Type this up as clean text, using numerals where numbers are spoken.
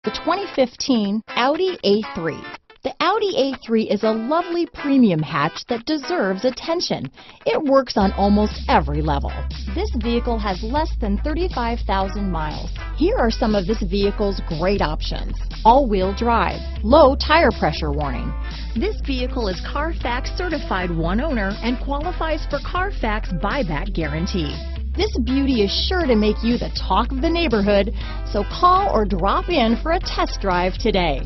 The 2015 Audi A3. The Audi A3 is a lovely premium hatch that deserves attention. It works on almost every level. This vehicle has less than 35,000 miles. Here are some of this vehicle's great options: all-wheel drive, low tire pressure warning. This vehicle is Carfax certified one owner and qualifies for Carfax buyback guarantee. This beauty is sure to make you the talk of the neighborhood, so call or drop in for a test drive today.